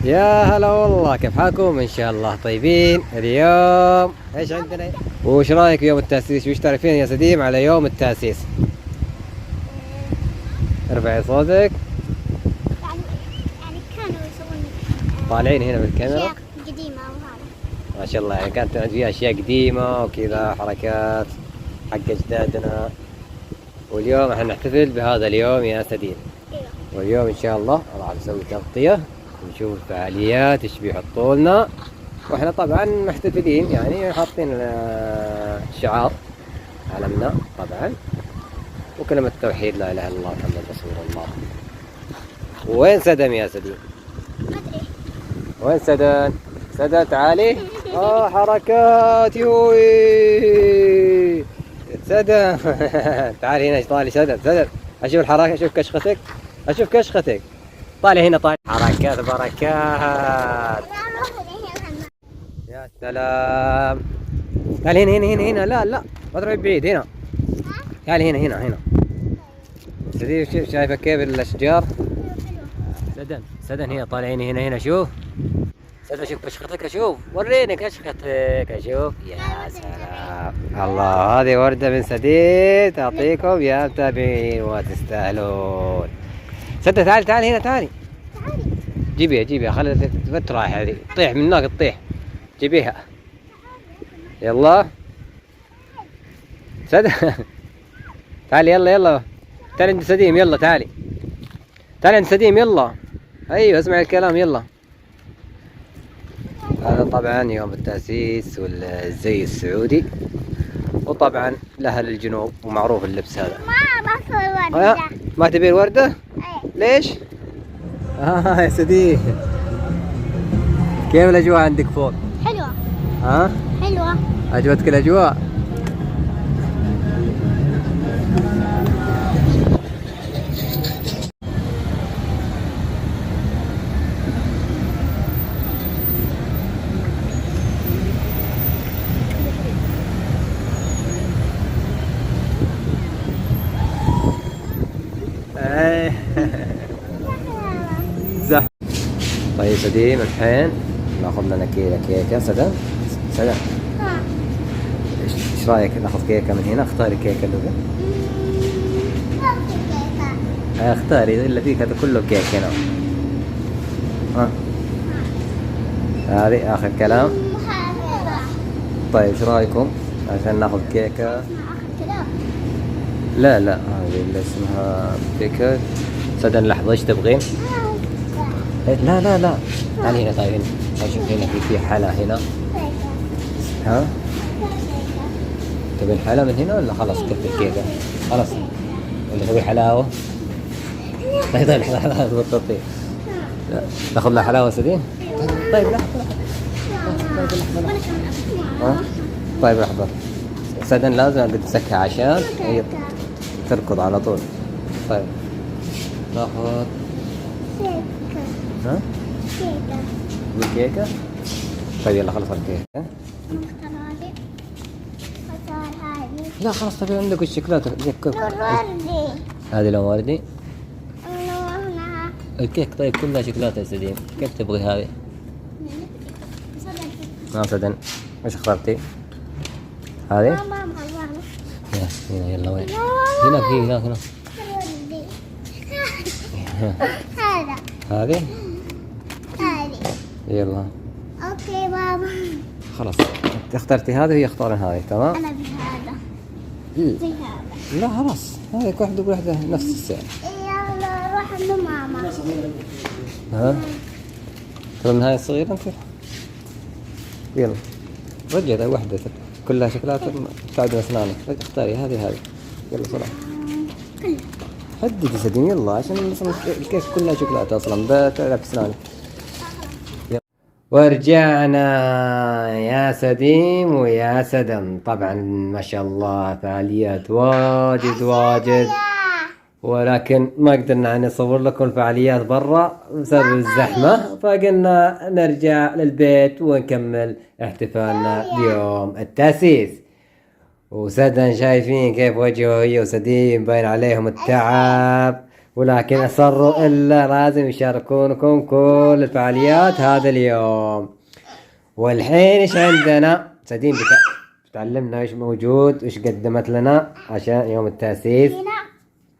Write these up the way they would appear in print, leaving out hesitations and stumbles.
يا هلا والله، كيف حالكم؟ ان شاء الله طيبين. اليوم ايش عندنا؟ وش رايك بيوم التاسيس؟ وش تعرفين يا سديم على يوم التاسيس؟ ارفعي صوتك. يعني كانوا يسوون طالعين هنا بالكاميرا أشياء قديمة وهذا. ما شاء الله، يعني كانت فيها اشياء قديمه وكذا، حركات حق اجدادنا. واليوم احنا نحتفل بهذا اليوم يا سديم. أيوة. واليوم ان شاء الله راح نسوي تغطيه ونشوف فعاليات ايش بيحطوا لنا. واحنا طبعا محتفلين، يعني حاطين شعار علمنا طبعا، وكلمة توحيد لا اله الا الله محمد رسول الله. وين سدن يا سدين؟ ما أدري. وين سدن؟ سدن تعالي. حركات يوي سدن. تعالي هنا، طالي سدن سدن. اشوف الحركة، اشوف كشختك، اشوف كشختك. طالي هنا، طالي. حركات بركات. يا سلام. تعالي هنا هنا هنا هنا. لا لا ما تروحي بعيد، هنا. تعالي هنا هنا هنا. سدين شايفة كيف الاشجار؟ سدن سدن هنا، طالعين هنا هنا. شوف سدن، شوف كشختك، اشوف وريني كشختك، اشوف. يا سلام الله، هذه وردة من سدين تعطيكم يا متابعين وتستاهلون. سدن تعالي تعالي هنا، تعالي جيبيها جيبيها، خلي تروح هذه تطيح من هناك، تطيح. جيبيها يلا سدن. تعالي يلا يلا، تعالي عند سديم، يلا تعالي تعالي عند سديم، يلا. ايوه اسمع الكلام، يلا. هذا طبعا يوم التأسيس والزي السعودي، وطبعا لأهل الجنوب ومعروف اللبس هذا. ما بصور وردة. ما تبي الوردة؟ أي. ليش؟ يا سديم، كيف الأجواء عندك فوق؟ حلوة. ها؟ حلوة. عجبتك الأجواء؟ زح. طيب سديم، الحين ناخذ لنا كيكة. سدى سدى، ايش رايك ناخذ كيكة من هنا؟ اختاري كيكة اللي اختاري اللي فيك، هذا كله كيك هنا. ها هذه اخر كلام. طيب ايش رايكم عشان ناخذ كيكة؟ لا لا، هذه اللي اسمها كيكة. سدن لحظة، ايش تبغين؟ لا لا لا، تعالي هنا. طيب هنا شوف، هنا في حلا هنا. ها تبين حلا من هنا ولا خلاص كيف الكيكة؟ خلاص ولا تبي حلاوة؟ طيب لحظة بطيء. ناخذ لها حلاوة سدين؟ طيب لحظة. طيب لحظة، سدن لازم اقعد تسكها عشان هي تركض على طول. طيب ناخذ ها؟ كيكة. طيب يلا خلص الكيكة. لا خلاص، طيب عندك الشوكولاتة. هذه لون وردي. الكيك طيب كلها شوكولاتة يا سديم، كيف تبغي هذه؟ سدن ايش اخترتي؟ هذه؟ هنا يلا، وين؟ هنا في هنا. هذا. هذه؟ هذه. يلا اوكي بابا. خلاص اخترتي هذه وهي اختارن هذه، تمام؟ انا بهذا. زي هذا. لا خلاص، هذه كل واحدة بواحدة نفس السعر. يلا نروح عند ماما. ها؟ ترى من هاي الصغيرة انت؟ يلا رجع واحدة كلها شوكولاتة تعدل اسنانك. اختاري هذه. يلا بسرعة حددي سدين، يلا عشان الكيك كلها شوكولاتة اصلا بتعب اسنانك. ورجعنا يا سديم ويا سدن. طبعا ما شاء الله فعاليات واجد، ولكن ما قدرنا نصور لكم الفعاليات برا بسبب الزحمة، فقلنا نرجع للبيت ونكمل احتفالنا بيوم التأسيس. وسدن شايفين كيف وجهه هي وسديم باين عليهم التعب، ولكن أصروا إلا لازم يشاركونكم كل الفعاليات هذا اليوم. والحين إيش عندنا؟ سديم بتعلمنا إيش موجود وإيش قدمت لنا عشان يوم التأسيس. هنا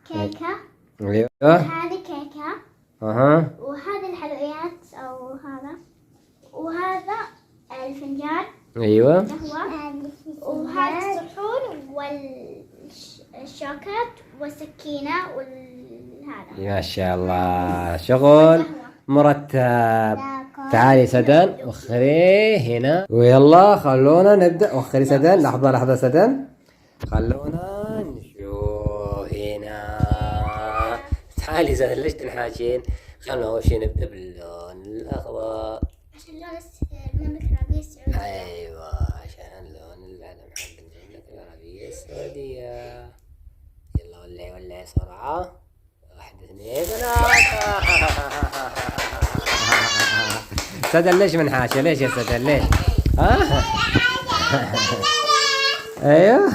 كيكة. أيوه. هذه كيكة. أها. وهذه الحلويات أو هذا. وهذا الفنجان. أيوه. قهوة. وهذا الصحون والشوكات والسكينة والهذا. ما شاء الله شغل مرتب. تعالي سدن وخري هنا ويلا خلونا نبدأ. وخري سدن، لحظة سدن، خلونا نشوف هنا. تعالي سدن ليش تنحاشين؟ خلونا أول شي نبدأ باللون الأخضر عشان لون المملكة العربية السعودية. أيوة عشان لون العلم حق المملكة العربية السعودية. يلا ولعي بسرعة. 1 2 3. سدن ليش منحاشة؟ ليش يا سدن ليش؟ ها؟ ايوه.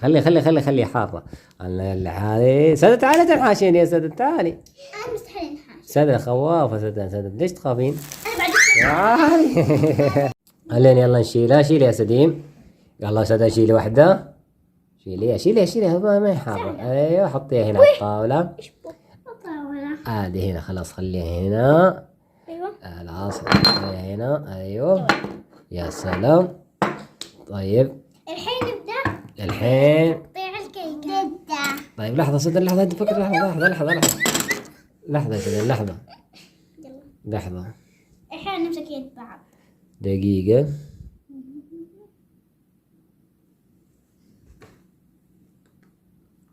يلا خلي حارة. يلا هذه سدن تعالي تنحاشين يا سدن تعالي. أنا مستحيل انحاش. سدن خوافة سدن ليش تخافين؟ أنا بعد خلينا يلا نشيلها. شيلي يا سديم. يلا سدن شيلي واحدة. شيليها ما هي حارة. ايوه حطيها هنا على الطاولة. الطاولة. عادي هنا خلاص خليها هنا. أيوة. خلاص خليها هنا. ايوه يا سلام. طيب الحين نبدأ. الحين قطيع الكيكة. نبدأ. طيب لحظة سدن لحظة انت فكر لحظة يا سدن لحظة. الحين نمسك يد بعض. دقيقة.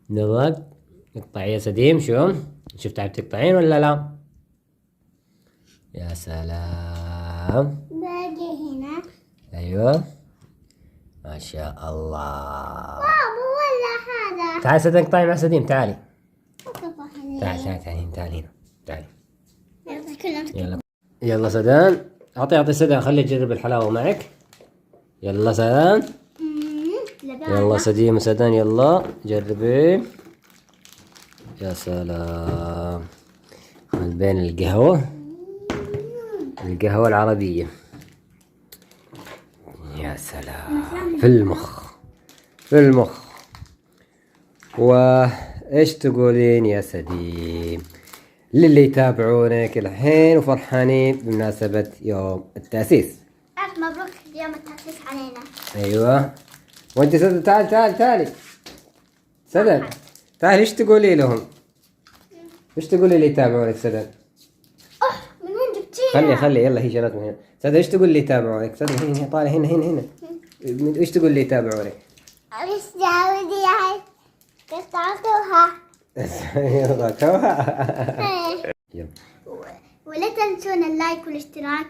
نضغط. اقطعي يا سديم. شوف تعب تقطعين ولا لا؟ يا سلام. باقي هنا. ايوه ما شاء الله. بابا ولا هذا. تعال سدن اقطعي مع سديم. تعالي تعال. تعالي هنا. تعالي كلهم. يلا سدن اعطي سدن خلي تجرب الحلاوة معك. يلا سدن. يلا سديم وسدن يلا جربي. يا سلام. من بين القهوة العربية. يا سلام. في المخ. وايش تقولين يا سديم للي يتابعونك الحين وفرحانين بمناسبة يوم التأسيس؟ ألف مبروك يوم التأسيس علينا. ايوه. وانت سدن تعالي سدن تعالي. ايش تقولي لهم؟ ايش تقولي اللي يتابعونك سدن؟ من وين جبتيها؟ خلي يلا هي جرت من هنا. سدن ايش تقول اللي يتابعونك؟ سدن هنا طالع هنا. ايش تقول اللي يتابعونك؟ السعودية قطعتوها. ولا تنسون اللايك والاشتراك.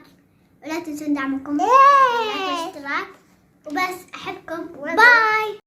ولا تنسون دعمكم باللايك والاشتراك. وبس أحبكم. باي.